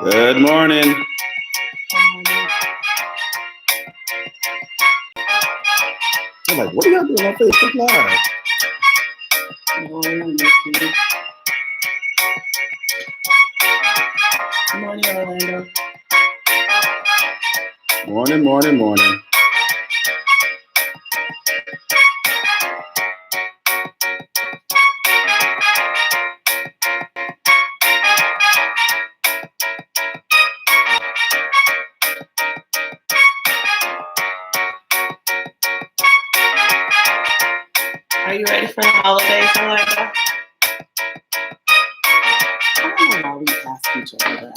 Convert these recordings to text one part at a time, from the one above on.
Good morning. I'm like, what are y'all doing on Facebook Live? Good morning, Orlando. Morning, morning, morning. Are you ready for the holidays, Orlando? I don't know why we ask each other that.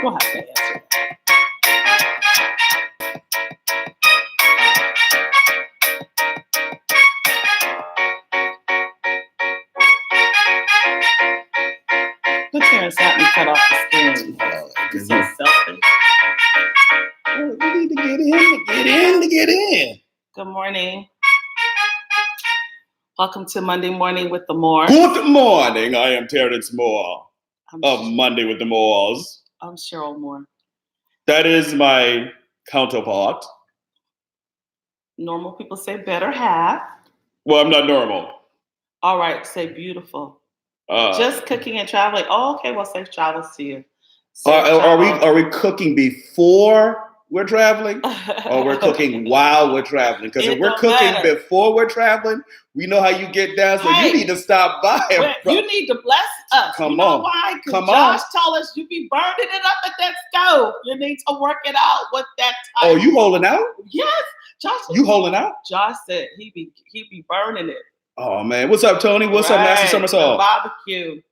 We'll have to answer that. Good parents got me cut off the screen. You're so selfish. We need to get in. Good morning. Welcome to Monday Morning with the Moores. Good morning. I am Terrence Moore of Monday with the Moores. I'm Cheryl Moore. That is my counterpart. Normal people say better half. Well, I'm not normal. All right, say beautiful. Just cooking and traveling. Oh, okay. Well, safe travels to you. Are we cooking before we're traveling, or we're cooking while we're traveling? Because if we're cooking before we're traveling, we know how you get down. So you need to stop by. You need to bless us. Come you know on. Why? Because Josh told us you be burning it up at that stove. You need to work it out with that type. Oh, you holding out? Yes, Josh. You holding out? Josh said he be burning it. Oh man, what's up, Tony? What's up, Master Somersault? Barbecue.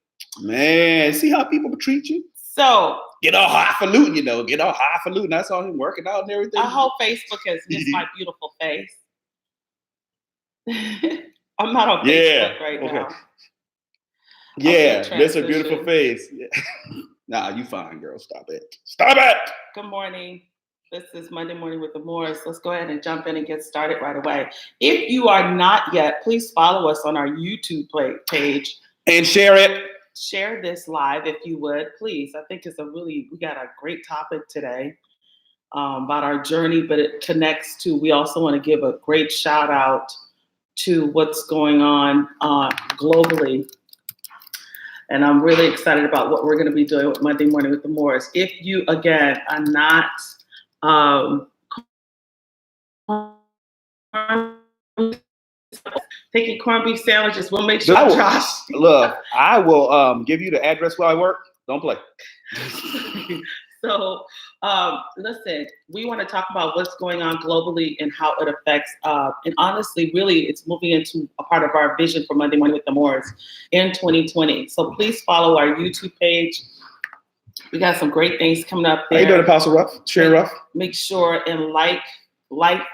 Man, see how people treat you? So get all highfalutin, you know. Get all highfalutin. I saw him working out and everything. I hope Facebook has missed my beautiful face. I'm not on Facebook right now. Yeah, that's a beautiful face. Yeah. Nah, you fine, girl. Stop it. Stop it. Good morning. This is Monday Morning with the Moores. Let's go ahead and jump in and get started right away. If you are not yet, please follow us on our YouTube page. And share it. Share this live if you would, please. I think we got a great topic today about our journey, but it connects to, we also want to give a great shout out to what's going on globally. And I'm really excited about what we're going to be doing with Monday Morning with the Moores. If you, again, are not taking corned beef sandwiches, we'll make sure Josh. Look, I will give you the address where I work. Don't play. So, listen, we want to talk about what's going on globally and how it affects, and honestly, really, it's moving into a part of our vision for Monday Morning with the Moores in 2020. So please follow our YouTube page. We got some great things coming up there. How you doing, Apostle Ruff? Share Ruff. Make sure and like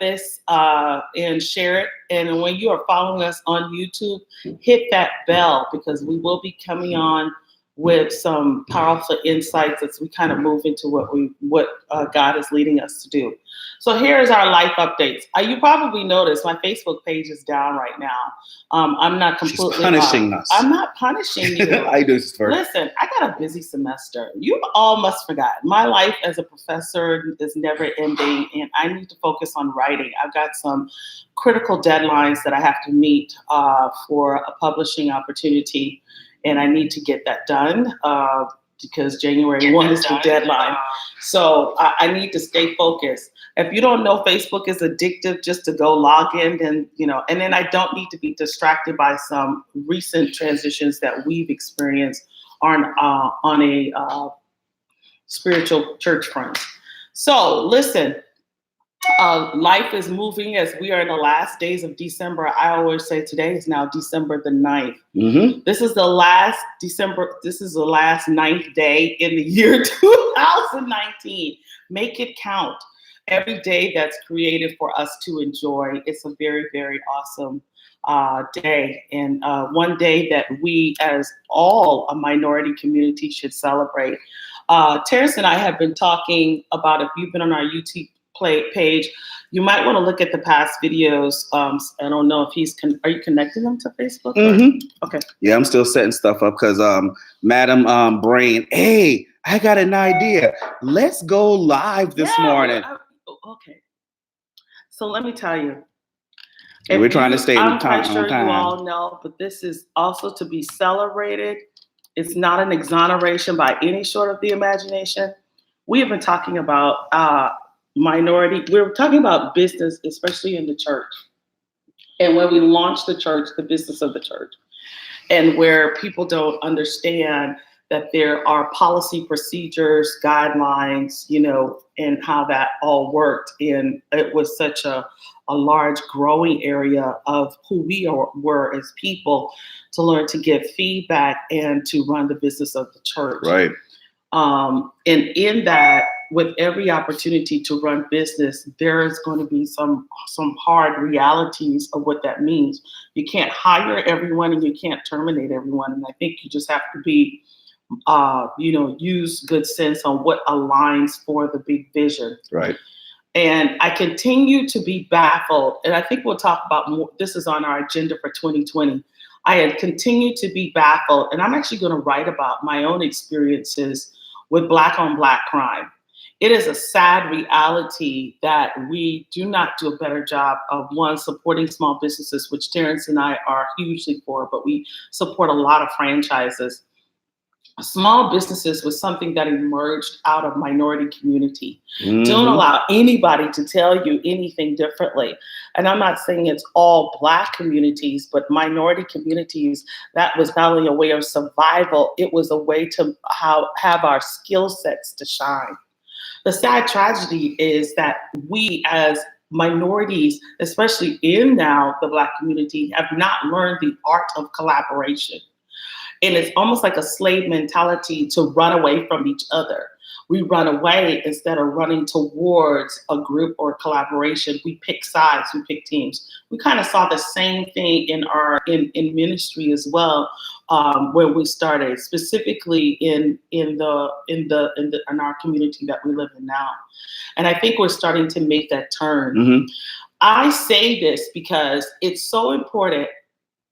this and share it. And when you are following us on YouTube, hit that bell, because we will be coming on with some powerful insights as we kind of move into what God is leading us to do. So here's our life updates. You probably noticed my Facebook page is down right now. I'm not completely. She's punishing us. I'm not punishing you. I do this first. Listen, I got a busy semester. You all must forget. My life as a professor is never ending, and I need to focus on writing. I've got some critical deadlines that I have to meet for a publishing opportunity. And I need to get that done because January 1 is the deadline. So I need to stay focused. If you don't know, Facebook is addictive just to go log in and then I don't need to be distracted by some recent transitions that we've experienced on a spiritual church front. So listen. Life is moving as we are in the last days of December. I always say today is now December the 9th. Mm-hmm. This is the last December. This is the last 9th day in the year 2019. Make it count. Every day that's created for us to enjoy. It's a very, very awesome day, and one day that we, as all a minority community, should celebrate. Terrence and I have been talking about, if you've been on our YouTube page. You might want to look at the past videos. I don't know if are you connecting them to Facebook? Mm-hmm. Okay. Yeah, I'm still setting stuff up because Madam Brain, hey, I got an idea. Let's go live this morning. Okay. So let me tell you. Yeah, we're trying to stay I'm time. quite sure you all know, but this is also to be celebrated. It's not an exoneration by any sort of the imagination. We have been talking about we're talking about business, especially in the church. And when we launched the church, the business of the church, and where people don't understand that there are policy procedures, guidelines, and how that all worked. And it was such a large growing area of who we were as people to learn to give feedback and to run the business of the church. Right. And in that, with every opportunity to run business, there's going to be some hard realities of what that means. You can't hire everyone and you can't terminate everyone. And I think you just have to be, use good sense on what aligns for the big vision. Right. And I continue to be baffled. And I think we'll talk about more. This is on our agenda for 2020. I had continued to be baffled. And I'm actually going to write about my own experiences with Black on Black crime. It is a sad reality that we do not do a better job of, one, supporting small businesses, which Terrence and I are hugely for, but we support a lot of franchises. Small businesses was something that emerged out of minority community. Mm-hmm. Don't allow anybody to tell you anything differently. And I'm not saying it's all Black communities, but minority communities, that was not only a way of survival, it was a way to have our skill sets to shine. The sad tragedy is that we as minorities, especially in now the Black community, have not learned the art of collaboration. And it's almost like a slave mentality to run away from each other. We run away instead of running towards a group or collaboration. We pick sides, we pick teams. We kind of saw the same thing in ministry as well, where we started, specifically in our community that we live in now. And I think we're starting to make that turn. Mm-hmm. I say this because it's so important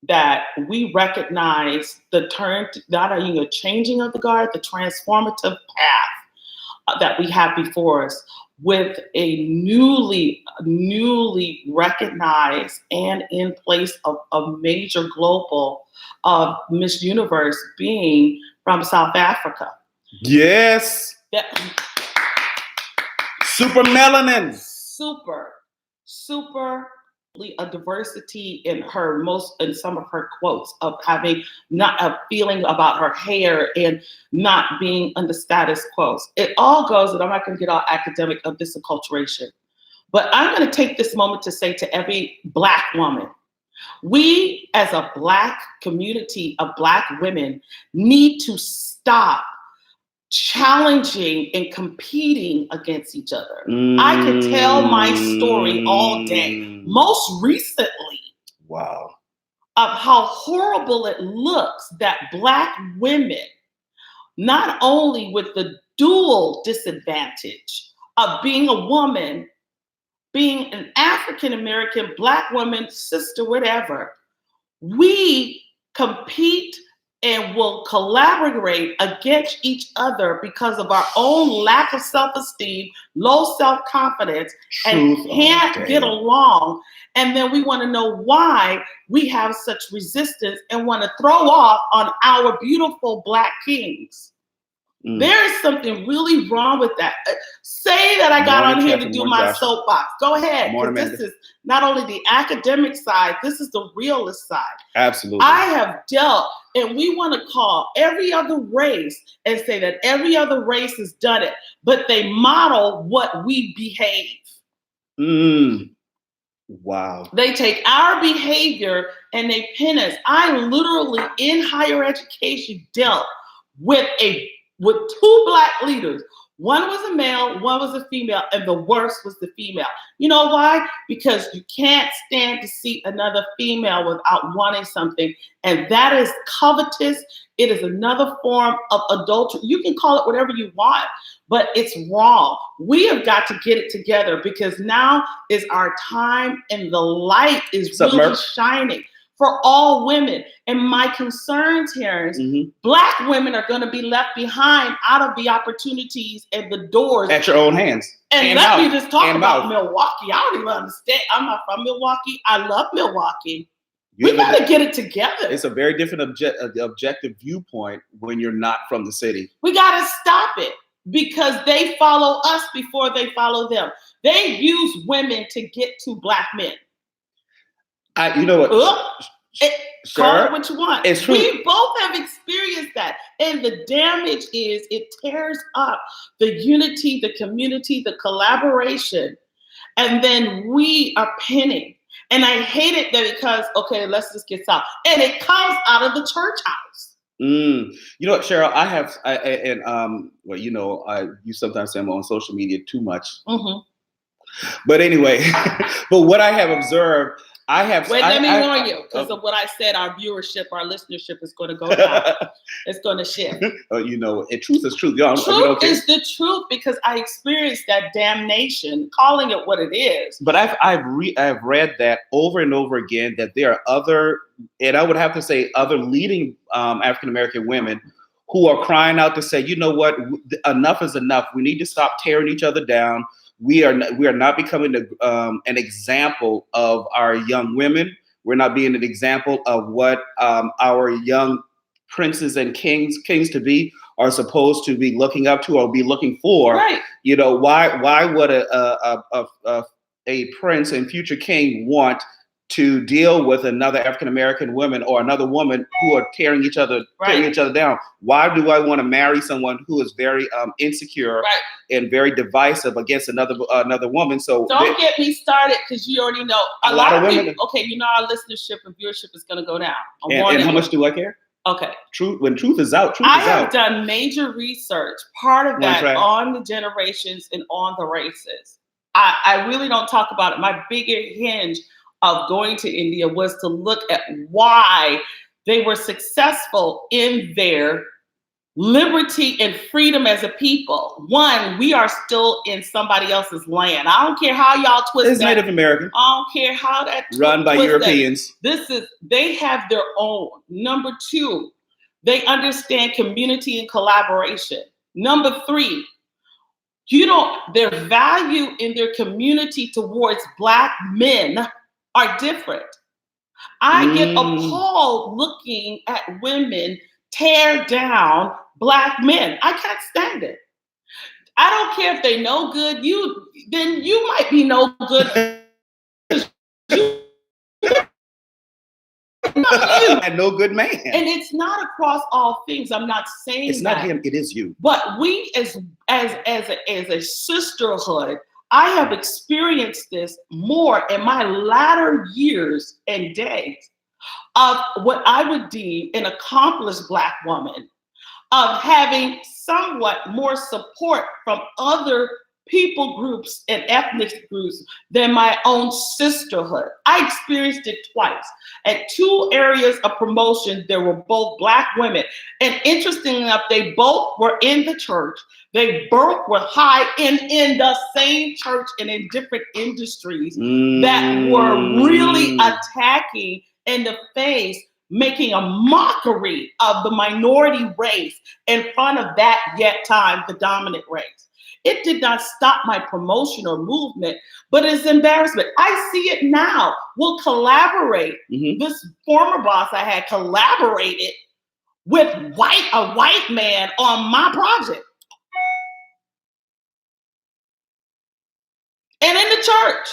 that we recognize the turn, not only a changing of the guard, the transformative path that we have before us with a newly recognized and in place of a major global Miss Universe being from South Africa. Yes. Super melanin. Super a diversity in some of her quotes of having not a feeling about her hair and not being on the status quo. It all goes, and I'm not going to get all academic of this acculturation, but I'm going to take this moment to say to every Black woman, we as a Black community of Black women need to stop challenging and competing against each other. I could tell my story all day. Most recently, wow, of how horrible it looks that Black women, not only with the dual disadvantage of being a woman, being an African-American Black woman, sister, whatever, we compete and will collaborate against each other because of our own lack of self-esteem, low self-confidence, and can't get along. And then we want to know why we have such resistance and want to throw off on our beautiful Black kings. There is something really wrong with that. Say that I got on here to do my soapbox. Go ahead. Because this is not only the academic side, this is the realist side. Absolutely. I have dealt, and we want to call every other race and say that every other race has done it, but they model what we behave. Wow. They take our behavior and they pin us. I literally, in higher education, dealt with two Black leaders. One was a male, one was a female, and the worst was the female. You know why? Because you can't stand to see another female without wanting something. And that is covetous. It is another form of adultery. You can call it whatever you want, but it's wrong. We have got to get it together because now is our time and the light is really shining for all women. And my concerns here is Black women are going to be left behind out of the opportunities and the doors. At your own hands. And let me just talk about Milwaukee. I don't even understand. I'm not from Milwaukee. I love Milwaukee. We got to get it together. It's a very different objective viewpoint when you're not from the city. We got to stop it because they follow us before they follow them. They use women to get to Black men. You know what? Call it what you want. It's true. We both have experienced that. And the damage is it tears up the unity, the community, the collaboration. And then we are pinning. And I hate it that because, okay, let's just get out. And it comes out of the church house. You know what, Cheryl, you sometimes say I'm on social media too much. But anyway, but what I have observed, let me warn you, because of what I said, our viewership, our listenership is going to go down. It's going to shift. And truth is truth. Truth is the truth because I experienced that damnation, calling it what it is. But I've read that over and over again that there are other, and I would have to say other leading African American women who are crying out to say, you know what, enough is enough. We need to stop tearing each other down. We are not becoming an example of our young women. We're not being an example of what our young princes and kings to be are supposed to be looking up to or be looking for. Right. Why would a prince and future king want to deal with another African American woman or another woman who are tearing each other down? Why do I want to marry someone who is very insecure and very divisive against another woman? So don't get me started because you already know a lot of women. People, okay, our listenership and viewership is going to go down. And how much do I care? Okay. When truth is out, I have done major research. Part of that on the generations and on the races. I really don't talk about it. My bigger hinge of going to India was to look at why they were successful in their liberty and freedom as a people. One, we are still in somebody else's land. I don't care how y'all twist it's that. Native American. I don't care how that run by Europeans. They have their own. Number two, they understand community and collaboration. Number three, their value in their community towards Black men are different. I get appalled looking at women tear down Black men. I can't stand it. I don't care if they know good. Then you might be no good. And no good man. And it's not across all things. I'm not saying it's not him. It is you. But we as a sisterhood, I have experienced this more in my latter years and days of what I would deem an accomplished Black woman, of having somewhat more support from other people groups and ethnic groups than my own sisterhood. I experienced it twice. At two areas of promotion, there were both Black women. And interesting enough, they both were in the church. They both were high in the same church and in different industries that were really attacking in the face, making a mockery of the minority race in front of that yet time, the dominant race. It did not stop my promotion or movement, but it's embarrassment. I see it now. We'll collaborate. This former boss I had collaborated with a white man on my project. And in the church.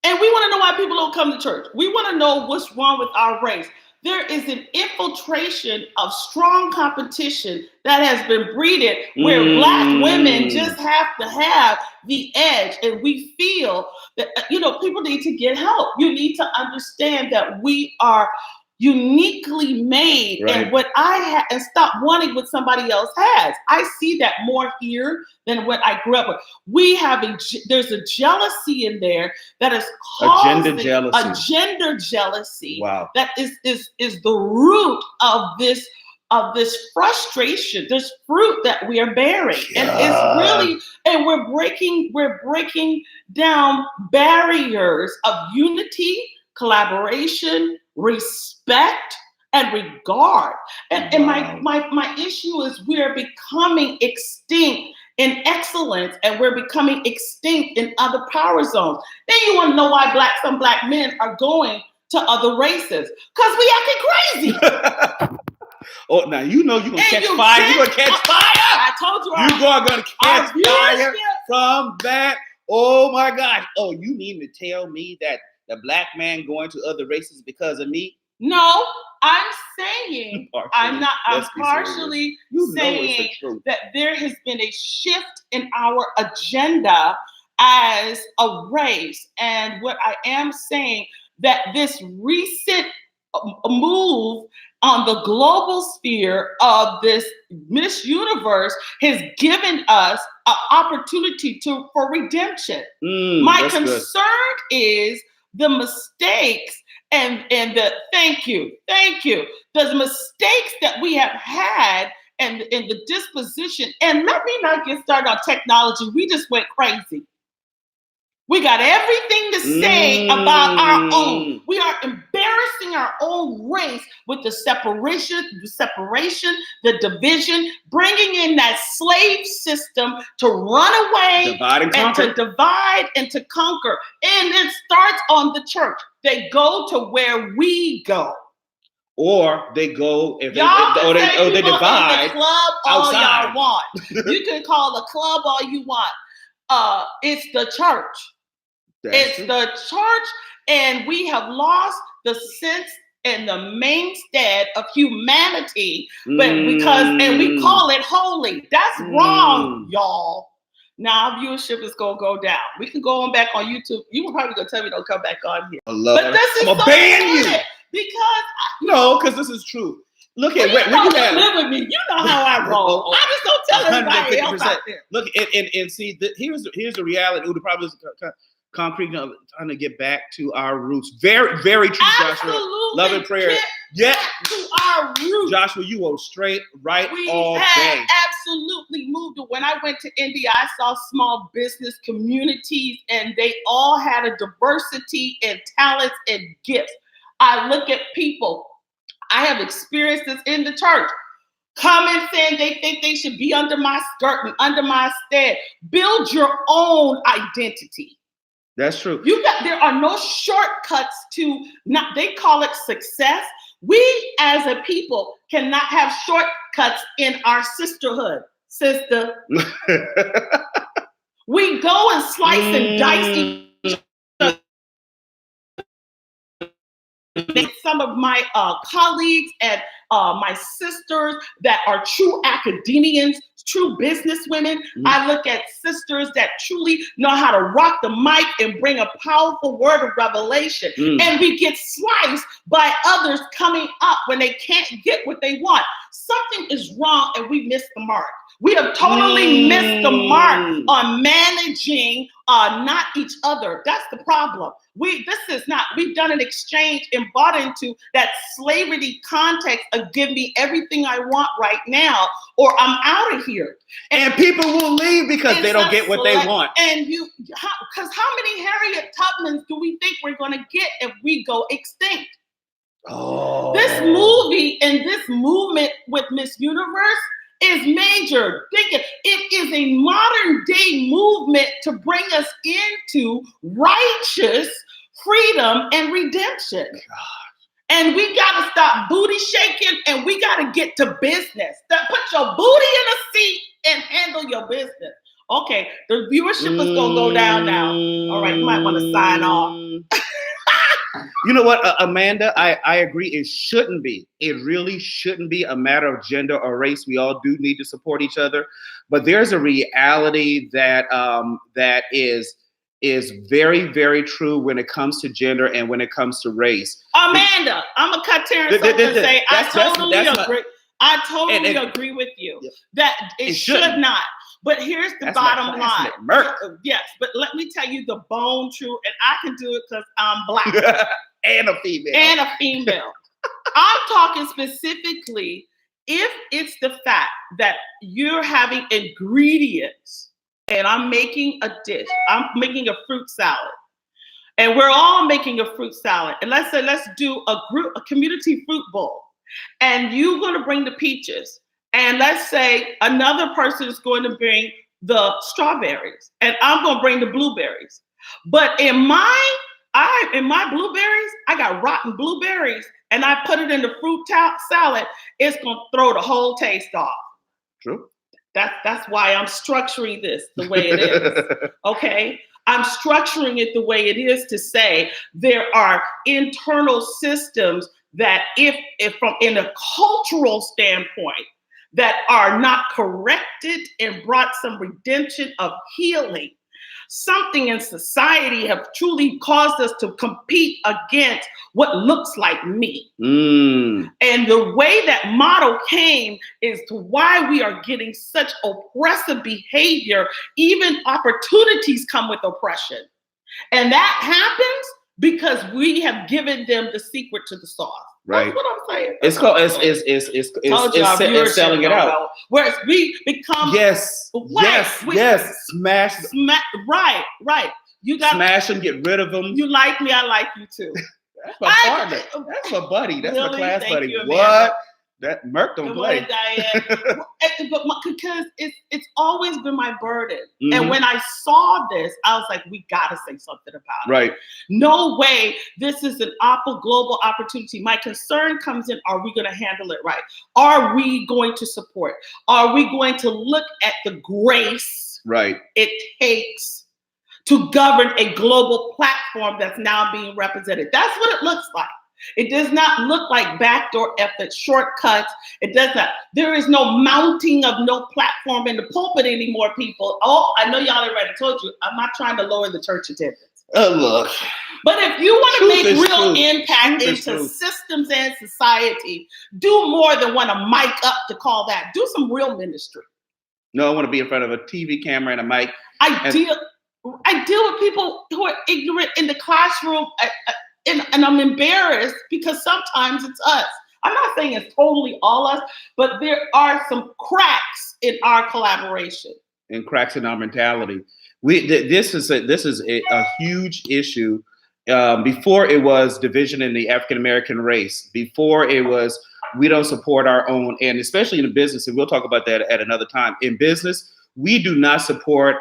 And we want to know why people don't come to church. We want to know what's wrong with our race. There is an infiltration of strong competition that has been breeded where Black women just have to have the edge. And we feel that, people need to get help. You need to understand that we are uniquely made, right. and what I have, and stop wanting what somebody else has. I see that more here than what I grew up with. There's a jealousy in there that is causing a gender jealousy. Wow. That is the root of this frustration, this fruit that we are bearing. And it's really, and we're breaking down barriers of unity, collaboration, respect, and regard. And my issue is we're becoming extinct in excellence, and we're becoming extinct in other power zones. Then you want to know why some black men are going to other races? Because we acting crazy. Oh, now you know you're gonna catch fire. You're gonna catch fire. I told you. You are gonna catch fire from that. Oh my God. Oh, you mean to tell me that the black man going to other races because of me? No, I'm saying I'm partially saying that there has been a shift in our agenda as a race. And what I am saying, that this recent move on the global sphere of this Miss Universe has given us an opportunity for redemption. My concern is the mistakes and the thank you, the mistakes that we have had and the disposition. And let me not get started on technology. We just went crazy. We got everything to say about our own. We are embarrassing our own race with the separation, the division, bringing in that slave system to run away and to divide and to conquer. And it starts on the church. They go to where we go. Or they go, if they divide in the club all y'all want. You can call the club all you want. It's the church. It's the church, and we have lost the sense and the mainstay of humanity, but and we call it holy. That's wrong, y'all. Now our viewership is gonna go down. We can go on back on YouTube. You were probably gonna tell me don't come back on here. But this is I'm gonna ban you because this is true. Look at where you live with me. You know how I roll. I just don't tell everybody else out there. Look, and see, here's the reality. The problem is concrete, trying to get back to our roots. Very, very true, Joshua. Love and prayer. Yeah, to our roots. Joshua, you were straight right all day. Absolutely moved. When I went to India, I saw small business communities, and they all had a diversity and talents and gifts. I look at people. I have experienced this in the church. Coming saying they think they should be under my skirt and under my stead. Build your own identity. That's true. There are no shortcuts to they call it success. We as a people cannot have shortcuts in our sisterhood, sister. We go and slice and dice each other. Some of my colleagues and my sisters that are true academians, true businesswomen. I look at sisters that truly know how to rock the mic and bring a powerful word of revelation. And we get sliced by others coming up when they can't get what they want. Something is wrong and we missed the mark. We have totally missed the mark on managing not each other. That's the problem. We've done an exchange and bought into that slavery context of give me everything I want right now or I'm out of here. And people will leave because they don't get what they want. And because how many Harriet Tubmans do we think we're going to get if we go extinct? Oh. This movie and this movement with Miss Universe is major. It is a modern day movement to bring us into righteous freedom and redemption. God. And we got to stop booty shaking and we got to get to business. Put your booty in a seat and handle your business. Okay, the viewership is going to go down now. All right, you might want to sign off. You know what, Amanda, I agree. It shouldn't be. It really shouldn't be a matter of gender or race. We all do need to support each other. But there's a reality that is is very, very true when it comes to gender and when it comes to race. Amanda, I'm gonna cut Terrence off and say I totally agree. I totally agree with you that it should not. But here's the bottom line. Yes, but let me tell you the bone true, and I can do it because I'm Black and a female. I'm talking specifically if it's the fact that you're having ingredients, and I'm making a dish. I'm making a fruit salad, and we're all making a fruit salad. And let's say let's do a community fruit bowl, and you're going to bring the peaches. And let's say another person is going to bring the strawberries, and I'm going to bring the blueberries. But in my blueberries, I got rotten blueberries, and I put it in the fruit salad. It's going to throw the whole taste off. True. That's why I'm structuring this the way it is. Okay. I'm structuring it the way it is to say there are internal systems that if from in a cultural standpoint, that are not corrected and brought some redemption of healing. Something in society have truly caused us to compete against what looks like me. And the way that model came is to why we are getting such oppressive behavior. Even opportunities come with oppression. And that happens because we have given them the secret to the sauce. Right. That's what I'm saying. It's called it's selling it out. Whereas we become yes, smash. Right. You got smash them, get rid of them. You like me, I like you too. That's my partner. That's my buddy. That's really? My class Thank buddy. You, what? That Merk don't play. Diane. But because it's always been my burden. Mm-hmm. And when I saw this, I was like, we gotta say something about it. No way this is an global opportunity. My concern comes in, are we gonna handle it right? Are we going to support? Are we going to look at the grace it takes to govern a global platform that's now being represented? That's what it looks like. It does not look like backdoor efforts, shortcuts. It does not. There is no mounting of no platform in the pulpit anymore, people. Oh, I know y'all already told you, I'm not trying to lower the church attendance. Oh, look. But if you want to make real impact into systems and society, do more than want to mic up to call that. Do some real ministry. No, I want to be in front of a TV camera and a mic. I deal with people who are ignorant in the classroom. And I'm embarrassed because sometimes it's us. I'm not saying it's totally all us, but there are some cracks in our collaboration. And cracks in our mentality. This is a huge issue. Before it was division in the African American race. Before it was we don't support our own, and especially in the business, and we'll talk about that at another time. In business, we do not support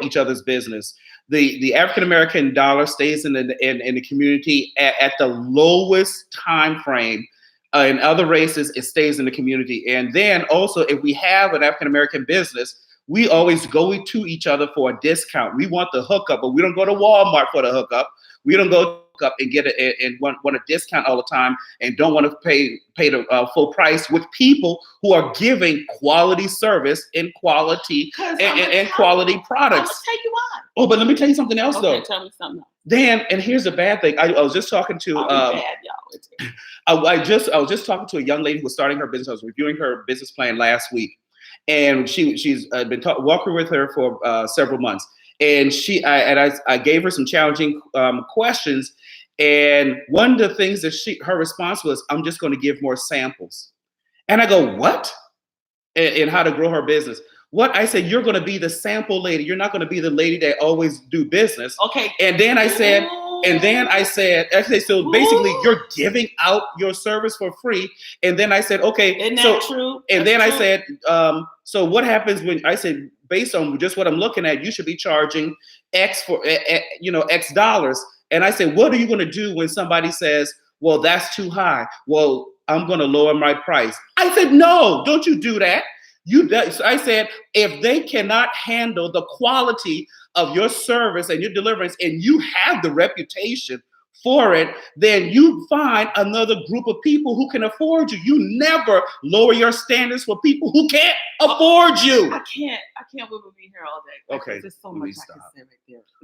each other's business. The African American dollar stays in the community at the lowest time frame. In other races, it stays in the community. And then also, if we have an African American business, we always go to each other for a discount. We want the hookup, but we don't go to Walmart for the hookup. We don't go up and get it and want a discount all the time and don't want to pay the full price with people who are giving quality service and quality and quality products. I'll tell you why. Oh, but let me tell you something else though. Tell me something else. Dan, and here's the bad thing. I was just talking to I was just talking to a young lady who was starting her business. I was reviewing her business plan last week, and she's been walking with her for several months. And I gave her some challenging questions. And one of the things that her response was, I'm just going to give more samples. And I go, what? And how to grow her business. What? I said, you're going to be the sample lady. You're not going to be the lady that always do business. Okay. And then I said, okay, so basically you're giving out your service for free. And then I said, okay. Isn't that true? And then I said, so what happens when I said, based on just what I'm looking at, you should be charging X for, X dollars. And I said, what are you going to do when somebody says, well, that's too high? Well, I'm going to lower my price. I said, no, don't you do that. I said, if they cannot handle the quality of your service and your deliverance, and you have the reputation for it, then you find another group of people who can afford you. You never lower your standards for people who can't afford you. I can't we will be here all day. Okay, there's so much I can say right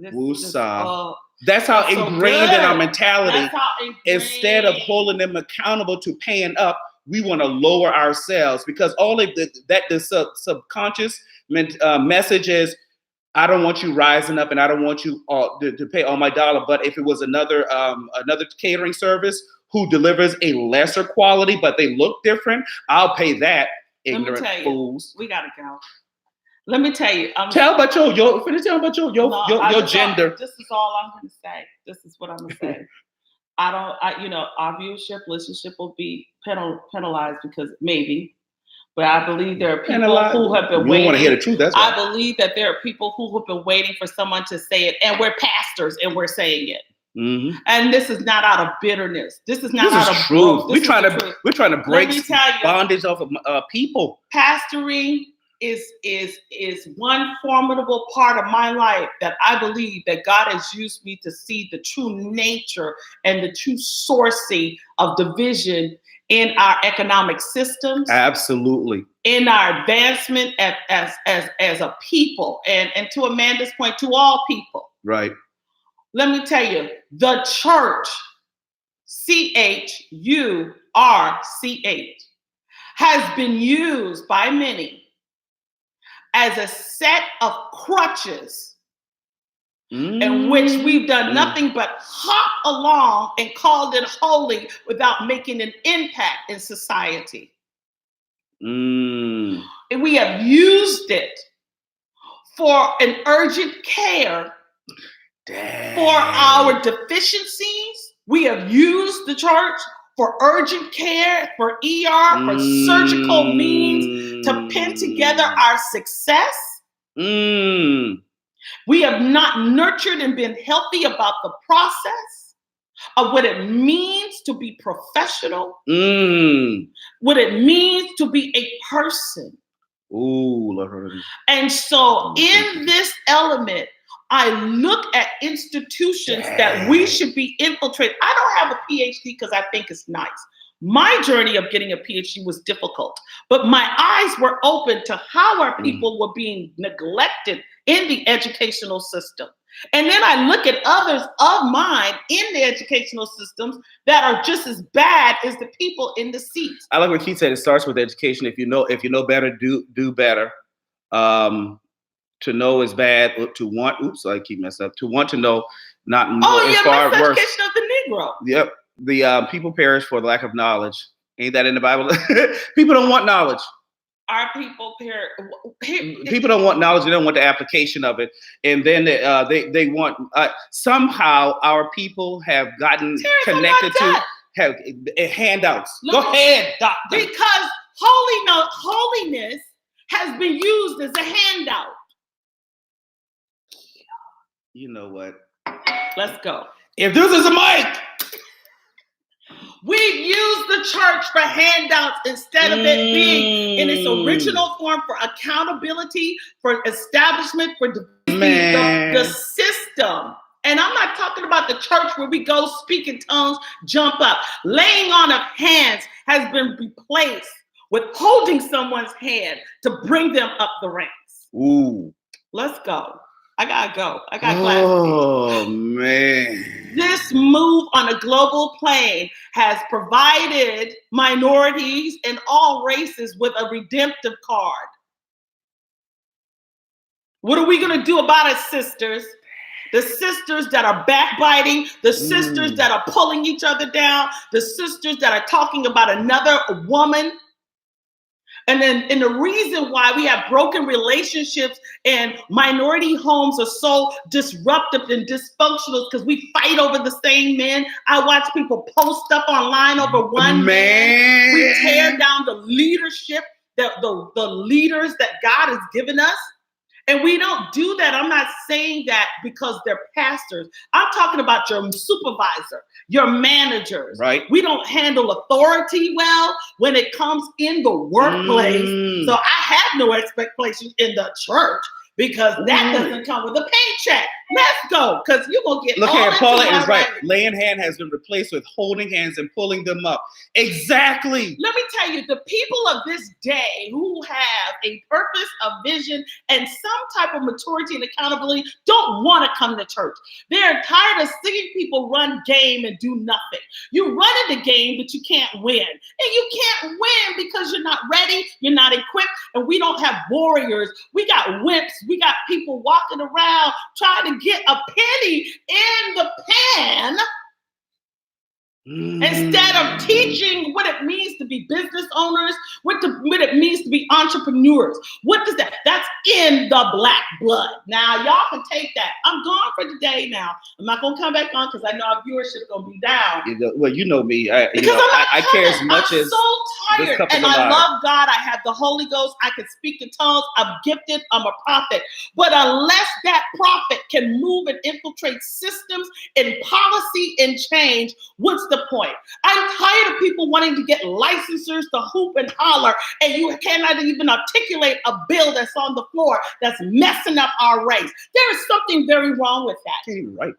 there. That's how ingrained in our mentality. Ingrained. Instead of holding them accountable to paying up, we want to lower ourselves, because all of the subconscious message is, I don't want you rising up, and I don't want you to pay all my dollar. But if it was another catering service who delivers a lesser quality, but they look different, I'll pay that. Ignorant fools. We gotta go. Let me tell you. Tell about your gender. This is all I'm gonna say. This is what I'm gonna say. Our relationship will be penalized because maybe. But I believe there are people who have been waiting. You want to hear the truth, that's right. I believe that there are people who have been waiting for someone to say it, and we're pastors and we're saying it. Mm-hmm. And this is not out of bitterness. This is not out of truth. We're trying to break bondage off of people. Pastoring is one formidable part of my life that I believe that God has used me to see the true nature and the true sourcing of division in our economic systems. Absolutely. In our advancement as a people, and to Amanda's point, to all people. Right. Let me tell you, the church, CHURCH, has been used by many as a set of crutches in which we've done nothing but hop along and called it holy without making an impact in society. And we have used it for an urgent care for our deficiencies. We have used the church for urgent care, for ER, for surgical means to pin together our success. We have not nurtured and been healthy about the process of what it means to be professional, what it means to be a person. And so in this element, I look at institutions that we should be infiltrated. I don't have a PhD because I think it's nice. My journey of getting a PhD was difficult, but my eyes were open to how our people were being neglected in the educational system. And then I look at others of mine in the educational systems that are just as bad as the people in the seats. I like what Keith said. It starts with education. If you know better, do better. To know is bad. To want, I keep messing up. To want to know, not know, is far worse. Miseducation of the Negro. Yep. The people perish for the lack of knowledge. Ain't that in the Bible? People don't want knowledge. Our people perish. People don't want knowledge. They don't want the application of it. And then they want, somehow our people have gotten connected to have handouts. Go ahead, doctor. Because holiness has been used as a handout. You know what? Let's go. If this is a mic. We've used the church for handouts instead of it being in its original form for accountability, for establishment, for the system. And I'm not talking about the church where we go speak in tongues, jump up. Laying on of hands has been replaced with holding someone's hand to bring them up the ranks. Ooh. Let's go. I gotta go. I got classes. Oh, man. This move on a global plane has provided minorities and all races with a redemptive card. What are we going to do about it, sisters? The sisters that are backbiting, the sisters that are pulling each other down, the sisters that are talking about another woman. And the reason why we have broken relationships and minority homes are so disruptive and dysfunctional is because we fight over the same men. I watch people post up online over one man. We tear down the leadership, the leaders that God has given us. And we don't do that. I'm not saying that because they're pastors. I'm talking about your supervisor, your managers. Right. We don't handle authority well when it comes in the workplace. So I have no expectations in the church because that doesn't come with a paycheck. Let's go, because you're going to get Look all here, into Paula my is right. writing. Laying hand has been replaced with holding hands and pulling them up. Exactly. Let me tell you, the people of this day who have a purpose, a vision, and some type of maturity and accountability don't want to come to church. They're tired of seeing people run game and do nothing. You run in the game, but you can't win. And you can't win because you're not ready, you're not equipped, and we don't have warriors. We got wimps. We got people walking around trying to get a penny in the pan instead of teaching what it means to be business owners, what it means to be entrepreneurs. What does that? That's in the black blood. Now, y'all can take that. I'm gone for the day now. I'm not going to come back on because I know our viewership going to be down. Well, you know me. I care as much as so tired. And I love God. I have the Holy Ghost. I can speak in tongues. I'm gifted. I'm a prophet. But unless that prophet can move and infiltrate systems and policy and change, what's the point? I'm tired of people wanting to get licensors to hoop and holler, and you cannot even articulate a bill that's on the floor that's messing up our race. There is something very wrong with that. Okay, right.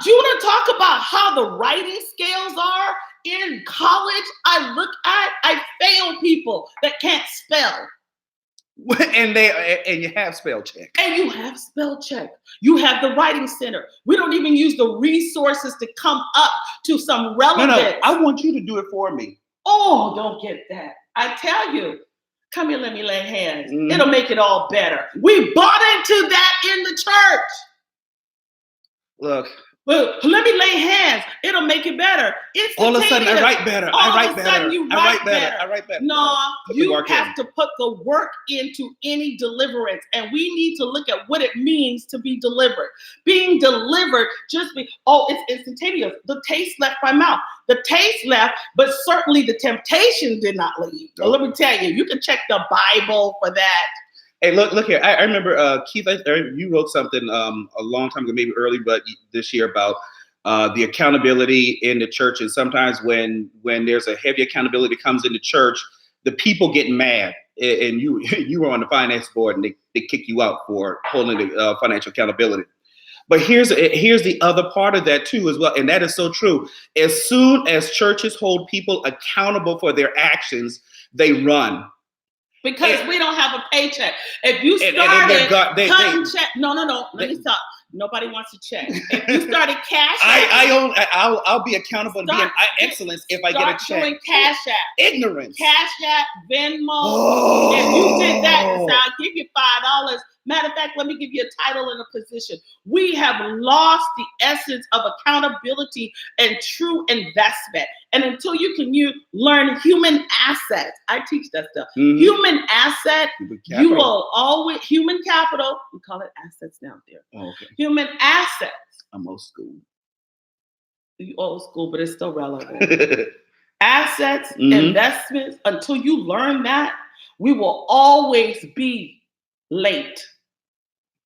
Do you want to talk about how the writing scales are in college? I fail people that can't spell. And you have spell check. And you have spell check. You have the writing center. We don't even use the resources to come up to some relevance. No, I want you to do it for me. Oh, don't get that. I tell you, come here, let me lay hands. It'll make it all better. We bought into that in the church. Look. Well, let me lay hands. It'll make it better. All of a sudden, I write better. I write better. No, you have to put the work into any deliverance. And we need to look at what it means to be delivered. Being delivered, it's instantaneous. The taste left my mouth. The taste left, but certainly the temptation did not leave. So let me tell you, you can check the Bible for that. Hey, look here. I remember, Keith, you wrote something a long time ago, maybe early, but this year about the accountability in the church. And sometimes when there's a heavy accountability that comes in the church, the people get mad. And you were on the finance board and they kick you out for holding the financial accountability. But here's the other part of that too as well. And that is so true. As soon as churches hold people accountable for their actions, they run. Because we don't have a paycheck. If you started cutting check, no. Let me stop. Nobody wants to check. If you started cash app, I'll be accountable and be in excellence if I get a check. Doing cash app. Ignorance. Cash app, Venmo. Oh. If you did that, I'll give you $5. Matter of fact, let me give you a title and a position. We have lost the essence of accountability and true investment. And until you can learn human assets, I teach that stuff. Human asset, you will always, human capital, we call it assets now there. Oh, okay. Human assets. I'm old school. You old school, but it's still relevant. Assets, investments, until you learn that, we will always be late.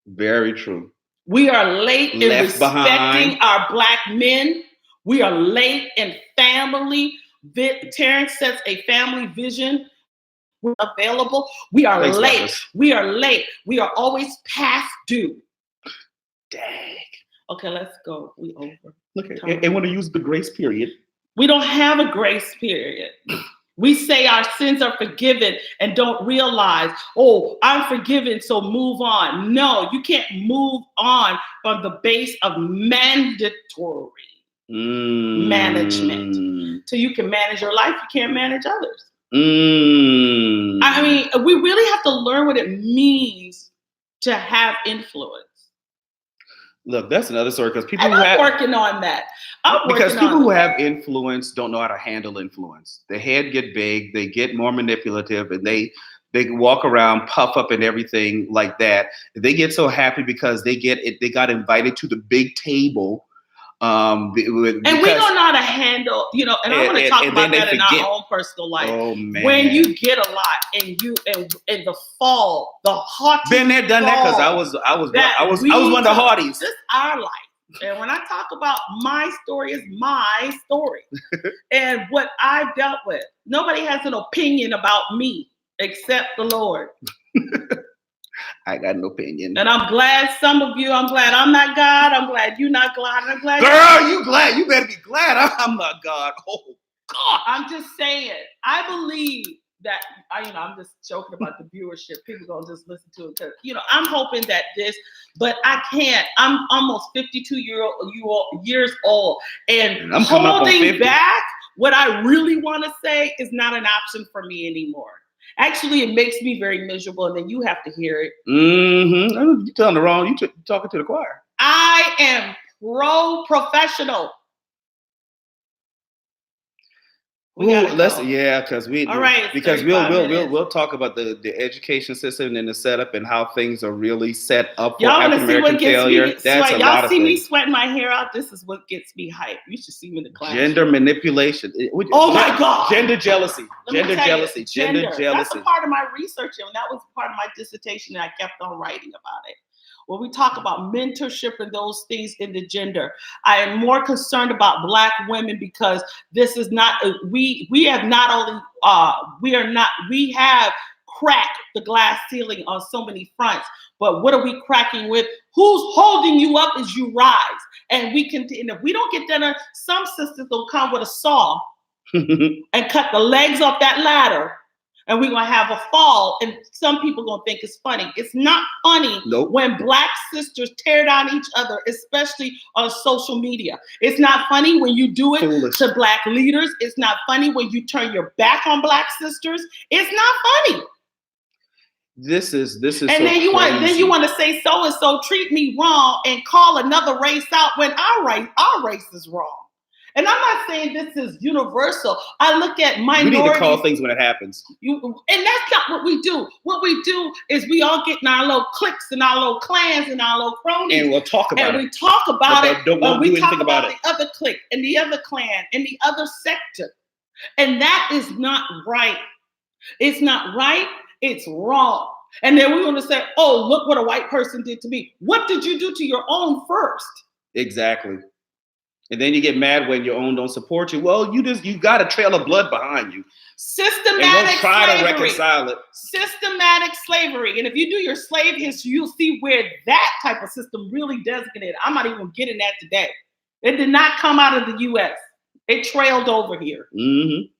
Very true. We are late in respecting our Black men. We are late in family. Terrence sets a family vision. We're available. We are late. Brothers. We are late. We are always past due. Dang. Okay, let's go. We over. Look, and want to use the grace period. We don't have a grace period. We say our sins are forgiven and don't realize, oh, I'm forgiven, so move on. No, you can't move on from the base of mandatory management. So you can manage your life, you can't manage others. I mean, we really have to learn what it means to have influence. Look, that's another story because people I'm working on that. Because people who have influence don't know how to handle influence. Their head get big, they get more manipulative, and they walk around, puff up and everything like that. They get so happy because they got invited to the big table. And we don't know how to handle, and I want to talk about that in our own personal life. Oh, man. When you get a lot and the fall, the haughty been there, done that, because I was one of the haughties. This is our life. And when I talk about my story, it's my story. And what I've dealt with. Nobody has an opinion about me except the Lord. I got an opinion. And I'm glad some of you, I'm glad I'm not God. I'm glad you're not God. I'm glad. Girl, you glad. You better be glad I'm not God. Oh, God. I'm just saying, I believe that, I'm just joking about the viewership. People gonna just listen to it because, I'm hoping that but I can't. I'm almost 52 years old, and I'm coming up on 50. Holding back what I really want to say is not an option for me anymore. Actually, it makes me very miserable, and then you have to hear it. Mm-hmm. You're telling the wrong. You're talking to the choir. I am professional. Because we'll talk about the education system and the setup and how things are really set up for African American failure. That's a lot of things. Y'all see me sweating my hair out. This is what gets me hyped. You should see me in the class. Gender manipulation. Oh my God. Gender jealousy. Gender jealousy. That's a part of my research, and that was part of my dissertation, and I kept on writing about it. When we talk about mentorship and those things in the gender, I am more concerned about Black women because this is not, we have not only, we have cracked the glass ceiling on so many fronts, but what are we cracking with? Who's holding you up as you rise? And we continue, if we don't get done, some sisters will come with a saw and cut the legs off that ladder. And we're going to have a fall, and some people going to think it's funny. It's not funny when Black sisters tear down each other, especially on social media. It's not funny when you do it to Black leaders. It's not funny when you turn your back on Black sisters. It's not funny. This is and so then you crazy. want to say so and so treat me wrong and call another race out when our race is wrong. And I'm not saying this is universal. I look at minorities. You need to call things when it happens. And that's not what we do. What we do is we all get in our little cliques and our little clans and our little cronies. And we'll talk about it. And we talk about it. Don't we do talk anything about the other clique and the other clan and the other sector. And that is not right. It's not right. It's wrong. And then we're going to say, oh, look what a white person did to me. What did you do to your own first? Exactly. And then you get mad when your own don't support you. Well, you got a trail of blood behind you. Systematic and we'll try slavery. To reconcile it. Systematic slavery. And if you do your slave history, you'll see where that type of system really designated. I'm not even getting that today. It did not come out of the U.S. It trailed over here. Mm-hmm.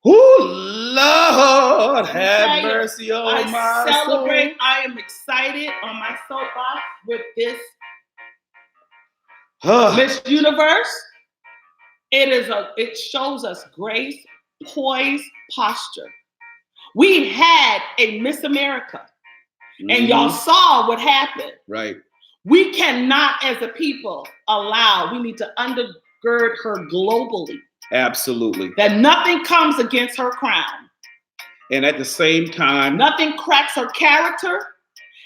Oh, Lord, have mercy on my soul. I am excited on my soapbox with this Miss Universe. It shows us grace, poise, posture. We had a Miss America, and y'all saw what happened. Right. We cannot, as a people, we need to undergird her globally. Absolutely. That nothing comes against her crown. And at the same time, nothing cracks her character,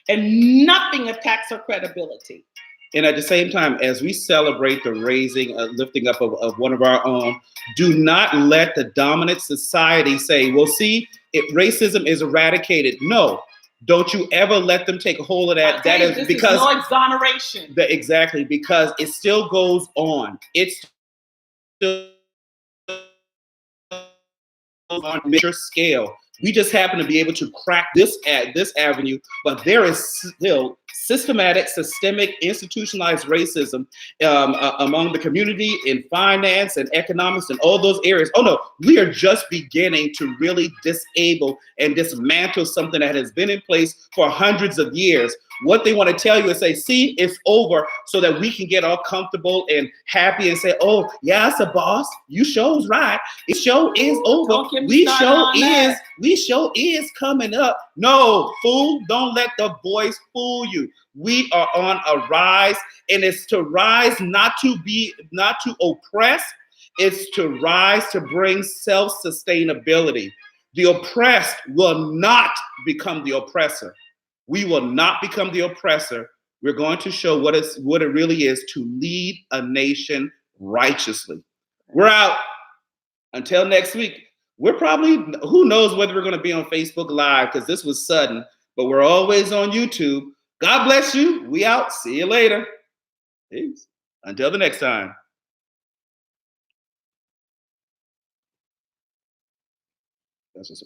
and nothing attacks her credibility. And at the same time, as we celebrate the lifting up of one of our own, do not let the dominant society say, well, see, racism is eradicated. No, don't you ever let them take a hold of that. That is because no exoneration. Exactly, because it still goes on. It's still on a major scale. We just happen to be able to crack this avenue, but there is still systemic, institutionalized racism among the community in finance and economics and all those areas. Oh no, we are just beginning to really disable and dismantle something that has been in place for hundreds of years. What they want to tell you is say, see, it's over, so that we can get all comfortable and happy and say, oh, yeah, it's a boss. You show's right. It show is over. We show is coming up. No, fool, don't let the voice fool you. We are on a rise, and it's to rise not to oppress. It's to rise to bring self-sustainability. The oppressed will not become the oppressor. We will not become the oppressor. We're going to show what it really is to lead a nation righteously. We're out. Until next week. We're probably, who knows whether we're going to be on Facebook Live, because this was sudden, but we're always on YouTube. God bless you. We out. See you later. Peace. Until the next time. That's just